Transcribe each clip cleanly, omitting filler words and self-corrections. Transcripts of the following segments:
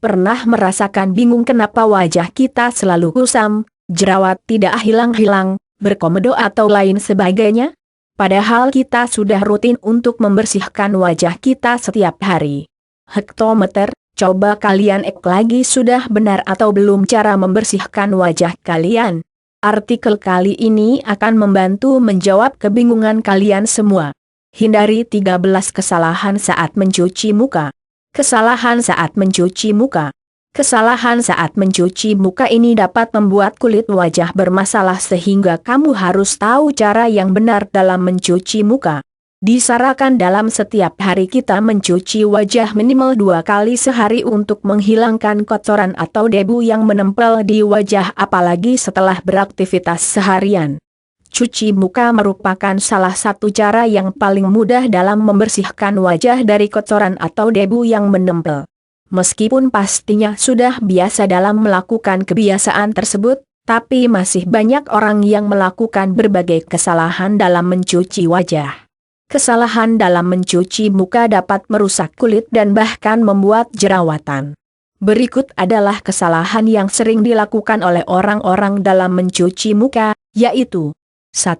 pernah merasakan bingung kenapa wajah kita selalu kusam, jerawat tidak hilang-hilang, berkomedo atau lain sebagainya? Padahal kita sudah rutin untuk membersihkan wajah kita setiap hari. Hektometer, coba kalian cek lagi sudah benar atau belum cara membersihkan wajah kalian. Artikel kali ini akan membantu menjawab kebingungan kalian semua. Hindari 13 kesalahan saat mencuci muka. Kesalahan saat mencuci muka. Kesalahan saat mencuci muka ini dapat membuat kulit wajah bermasalah sehingga kamu harus tahu cara yang benar dalam mencuci muka. Disarankan dalam setiap hari kita mencuci wajah minimal 2 kali sehari untuk menghilangkan kotoran atau debu yang menempel di wajah apalagi setelah beraktivitas seharian. Cuci muka merupakan salah satu cara yang paling mudah dalam membersihkan wajah dari kotoran atau debu yang menempel. Meskipun pastinya sudah biasa dalam melakukan kebiasaan tersebut, tapi masih banyak orang yang melakukan berbagai kesalahan dalam mencuci wajah. Kesalahan dalam mencuci muka dapat merusak kulit dan bahkan membuat jerawatan. Berikut adalah kesalahan yang sering dilakukan oleh orang-orang dalam mencuci muka, yaitu 1.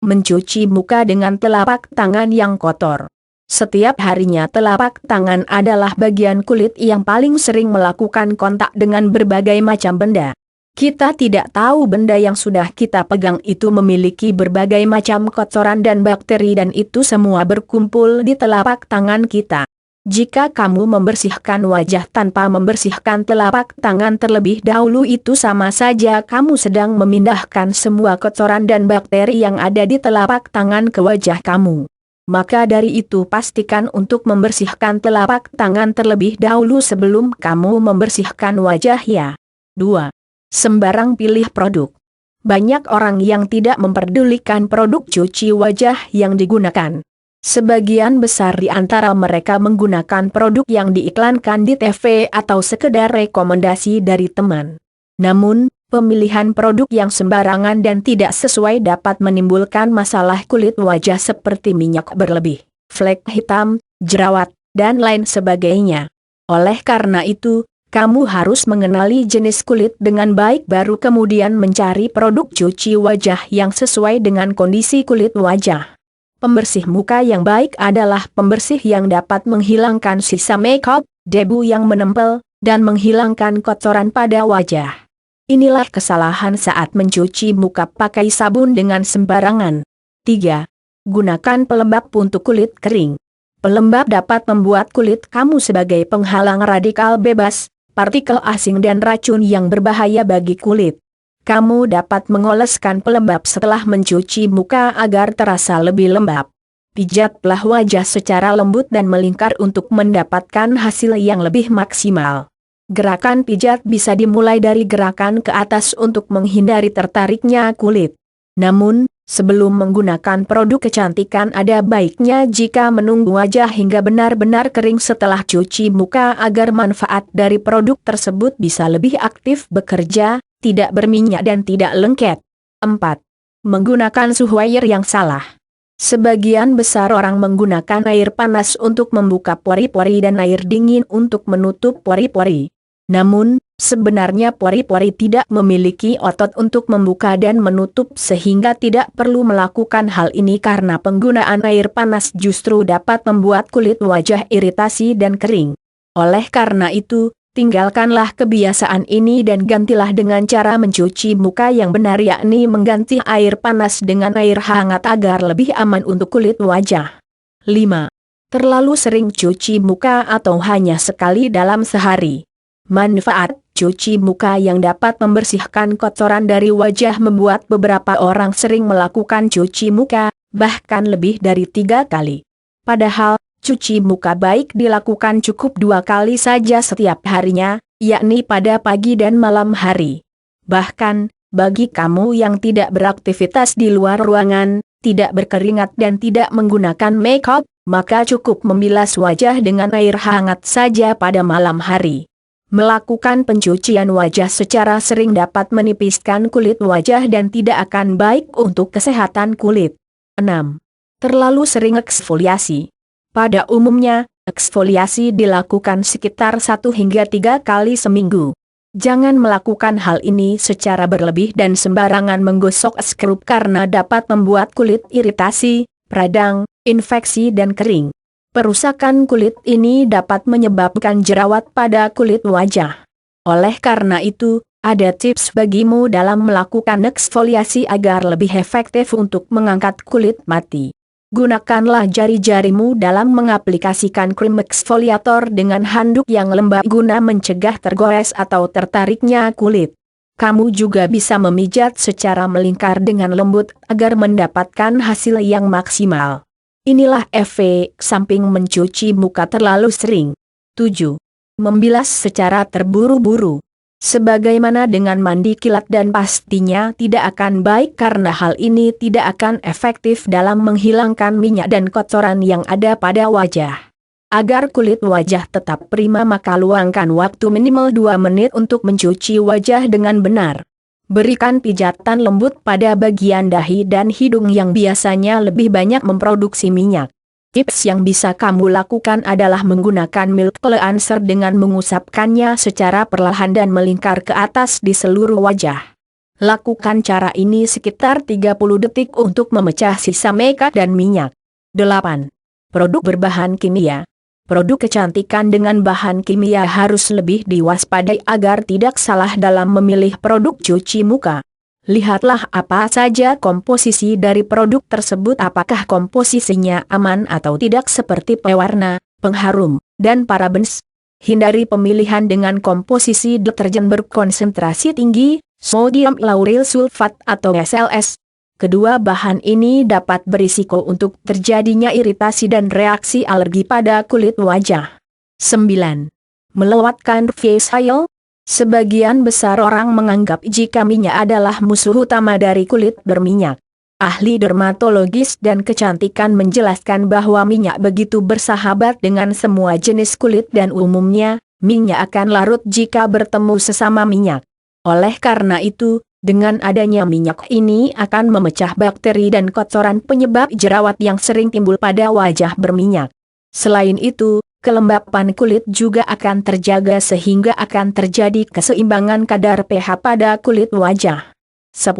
Mencuci muka dengan telapak tangan yang kotor. Setiap harinya telapak tangan adalah bagian kulit yang paling sering melakukan kontak dengan berbagai macam benda. Kita tidak tahu benda yang sudah kita pegang itu memiliki berbagai macam kotoran dan bakteri dan itu semua berkumpul di telapak tangan kita. Jika kamu membersihkan wajah tanpa membersihkan telapak tangan terlebih dahulu itu sama saja kamu sedang memindahkan semua kotoran dan bakteri yang ada di telapak tangan ke wajah kamu. Maka dari itu pastikan untuk membersihkan telapak tangan terlebih dahulu sebelum kamu membersihkan wajah ya. 2. Sembarang pilih produk. Banyak orang yang tidak memperdulikan produk cuci wajah yang digunakan. Sebagian besar di antara mereka menggunakan produk yang diiklankan di TV atau sekedar rekomendasi dari teman. Namun, pemilihan produk yang sembarangan dan tidak sesuai dapat menimbulkan masalah kulit wajah seperti minyak berlebih, flek hitam, jerawat, dan lain sebagainya. Oleh karena itu, kamu harus mengenali jenis kulit dengan baik baru kemudian mencari produk cuci wajah yang sesuai dengan kondisi kulit wajah. Pembersih muka yang baik adalah pembersih yang dapat menghilangkan sisa makeup, debu yang menempel, dan menghilangkan kotoran pada wajah. Inilah kesalahan saat mencuci muka pakai sabun dengan sembarangan. 3. Gunakan pelembab untuk kulit kering. Pelembab dapat membuat kulit kamu sebagai penghalang radikal bebas, partikel asing dan racun yang berbahaya bagi kulit. Kamu dapat mengoleskan pelembab setelah mencuci muka agar terasa lebih lembab. Pijatlah wajah secara lembut dan melingkar untuk mendapatkan hasil yang lebih maksimal. Gerakan pijat bisa dimulai dari gerakan ke atas untuk menghindari tertariknya kulit. Namun, sebelum menggunakan produk kecantikan ada baiknya jika menunggu wajah hingga benar-benar kering setelah cuci muka agar manfaat dari produk tersebut bisa lebih aktif bekerja, tidak berminyak dan tidak lengket. 4. Menggunakan suhu air yang salah. Sebagian besar orang menggunakan air panas untuk membuka pori-pori dan air dingin untuk menutup pori-pori. Namun, sebenarnya pori-pori tidak memiliki otot untuk membuka dan menutup sehingga tidak perlu melakukan hal ini karena penggunaan air panas justru dapat membuat kulit wajah iritasi dan kering. Oleh karena itu, tinggalkanlah kebiasaan ini dan gantilah dengan cara mencuci muka yang benar yakni mengganti air panas dengan air hangat agar lebih aman untuk kulit wajah. 5. Terlalu sering cuci muka atau hanya sekali dalam sehari. Manfaat cuci muka yang dapat membersihkan kotoran dari wajah membuat beberapa orang sering melakukan cuci muka, bahkan lebih dari 3 kali. Padahal, cuci muka baik dilakukan cukup 2 kali saja setiap harinya, yakni pada pagi dan malam hari. Bahkan, bagi kamu yang tidak beraktivitas di luar ruangan, tidak berkeringat dan tidak menggunakan makeup, maka cukup membilas wajah dengan air hangat saja pada malam hari. Melakukan pencucian wajah secara sering dapat menipiskan kulit wajah dan tidak akan baik untuk kesehatan kulit. 6. Terlalu sering eksfoliasi. Pada umumnya, Eksfoliasi dilakukan sekitar 1 hingga 3 kali seminggu. Jangan melakukan hal ini secara berlebih dan sembarangan menggosok skrup karena dapat membuat kulit iritasi, radang, infeksi dan kering. Perusakan kulit ini dapat menyebabkan jerawat pada kulit wajah. Oleh karena itu, ada tips bagimu dalam melakukan eksfoliasi agar lebih efektif untuk mengangkat kulit mati. Gunakanlah jari-jarimu dalam mengaplikasikan krim eksfoliator dengan handuk yang lembab guna mencegah tergores atau tertariknya kulit. Kamu juga bisa memijat secara melingkar dengan lembut agar mendapatkan hasil yang maksimal. Inilah efek samping mencuci muka terlalu sering. 7. Membilas secara terburu-buru. Sebagaimana dengan mandi kilat dan pastinya tidak akan baik karena hal ini tidak akan efektif dalam menghilangkan minyak dan kotoran yang ada pada wajah. Agar kulit wajah tetap prima maka luangkan waktu minimal 2 menit untuk mencuci wajah dengan benar. Berikan pijatan lembut pada bagian dahi dan hidung yang biasanya lebih banyak memproduksi minyak. Tips yang bisa kamu lakukan adalah menggunakan milk cleanser dengan mengusapkannya secara perlahan dan melingkar ke atas di seluruh wajah. Lakukan cara ini sekitar 30 detik untuk memecah sisa makeup dan minyak. 8. Produk berbahan kimia. Produk kecantikan dengan bahan kimia harus lebih diwaspadai agar tidak salah dalam memilih produk cuci muka. Lihatlah apa saja komposisi dari produk tersebut, apakah komposisinya aman atau tidak seperti pewarna, pengharum, dan parabens. Hindari pemilihan dengan komposisi deterjen berkonsentrasi tinggi, sodium lauryl sulfat atau SLS. Kedua bahan ini dapat berisiko untuk terjadinya iritasi dan reaksi alergi pada kulit wajah. 9. Melewatkan face oil. Sebagian besar orang menganggap jika minyak adalah musuh utama dari kulit berminyak. Ahli dermatologis dan kecantikan menjelaskan bahwa minyak begitu bersahabat dengan semua jenis kulit dan umumnya, minyak akan larut jika bertemu sesama minyak. Oleh karena itu, dengan adanya minyak ini akan memecah bakteri dan kotoran penyebab jerawat yang sering timbul pada wajah berminyak. Selain itu, kelembapan kulit juga akan terjaga sehingga akan terjadi keseimbangan kadar pH pada kulit wajah. 10.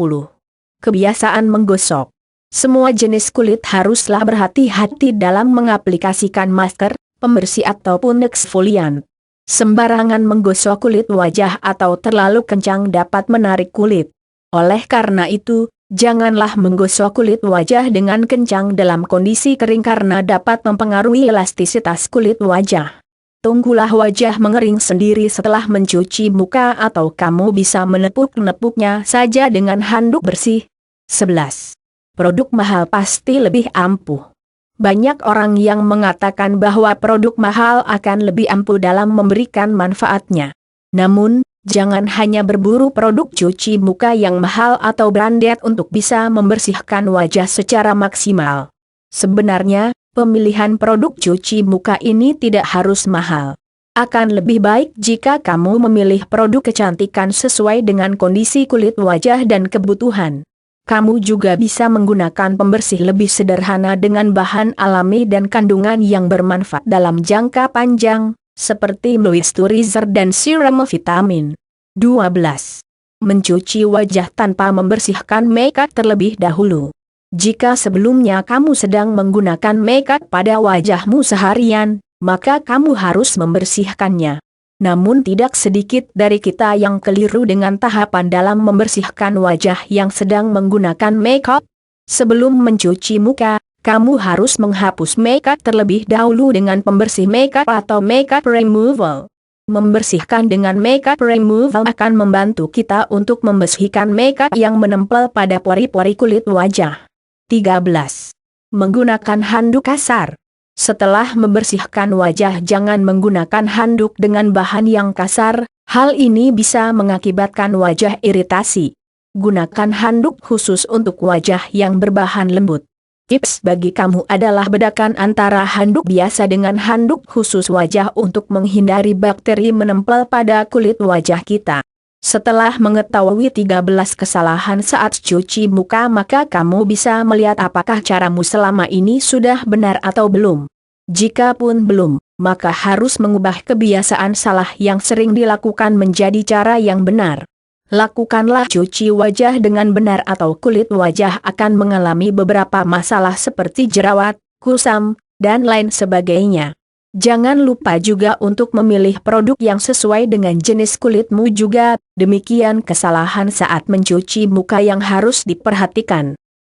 Kebiasaan menggosok. Semua jenis kulit haruslah berhati-hati dalam mengaplikasikan masker, pembersih ataupun eksfolian. Sembarangan menggosok kulit wajah atau terlalu kencang dapat menarik kulit. Oleh karena itu, janganlah menggosok kulit wajah dengan kencang dalam kondisi kering karena dapat mempengaruhi elastisitas kulit wajah. Tunggulah wajah mengering sendiri setelah mencuci muka atau kamu bisa menepuk-nepuknya saja dengan handuk bersih. 11. Produk mahal pasti lebih ampuh. Banyak orang yang mengatakan bahwa produk mahal akan lebih ampuh dalam memberikan manfaatnya. Namun, jangan hanya berburu produk cuci muka yang mahal atau branded untuk bisa membersihkan wajah secara maksimal. Sebenarnya, pemilihan produk cuci muka ini tidak harus mahal. Akan lebih baik jika kamu memilih produk kecantikan sesuai dengan kondisi kulit wajah dan kebutuhan. Kamu juga bisa menggunakan pembersih lebih sederhana dengan bahan alami dan kandungan yang bermanfaat dalam jangka panjang, seperti moisturizer dan serum vitamin. 12. Mencuci wajah tanpa membersihkan makeup terlebih dahulu. Jika sebelumnya kamu sedang menggunakan makeup pada wajahmu seharian, maka kamu harus membersihkannya. Namun tidak sedikit dari kita yang keliru dengan tahapan dalam membersihkan wajah yang sedang menggunakan makeup. Sebelum mencuci muka, kamu harus menghapus makeup terlebih dahulu dengan pembersih makeup atau makeup removal. Membersihkan dengan makeup removal akan membantu kita untuk membersihkan makeup yang menempel pada pori-pori kulit wajah. 13. Menggunakan handuk kasar. Setelah membersihkan wajah jangan menggunakan handuk dengan bahan yang kasar, hal ini bisa mengakibatkan wajah iritasi. Gunakan handuk khusus untuk wajah yang berbahan lembut. Tips bagi kamu adalah bedakan antara handuk biasa dengan handuk khusus wajah untuk menghindari bakteri menempel pada kulit wajah kita. Setelah mengetahui 13 kesalahan saat cuci muka maka kamu bisa melihat apakah caramu selama ini sudah benar atau belum. Jika pun belum, maka harus mengubah kebiasaan salah yang sering dilakukan menjadi cara yang benar. Lakukanlah cuci wajah dengan benar atau kulit wajah akan mengalami beberapa masalah seperti jerawat, kusam, dan lain sebagainya. Jangan lupa juga untuk memilih produk yang sesuai dengan jenis kulitmu juga, demikian kesalahan saat mencuci muka yang harus diperhatikan.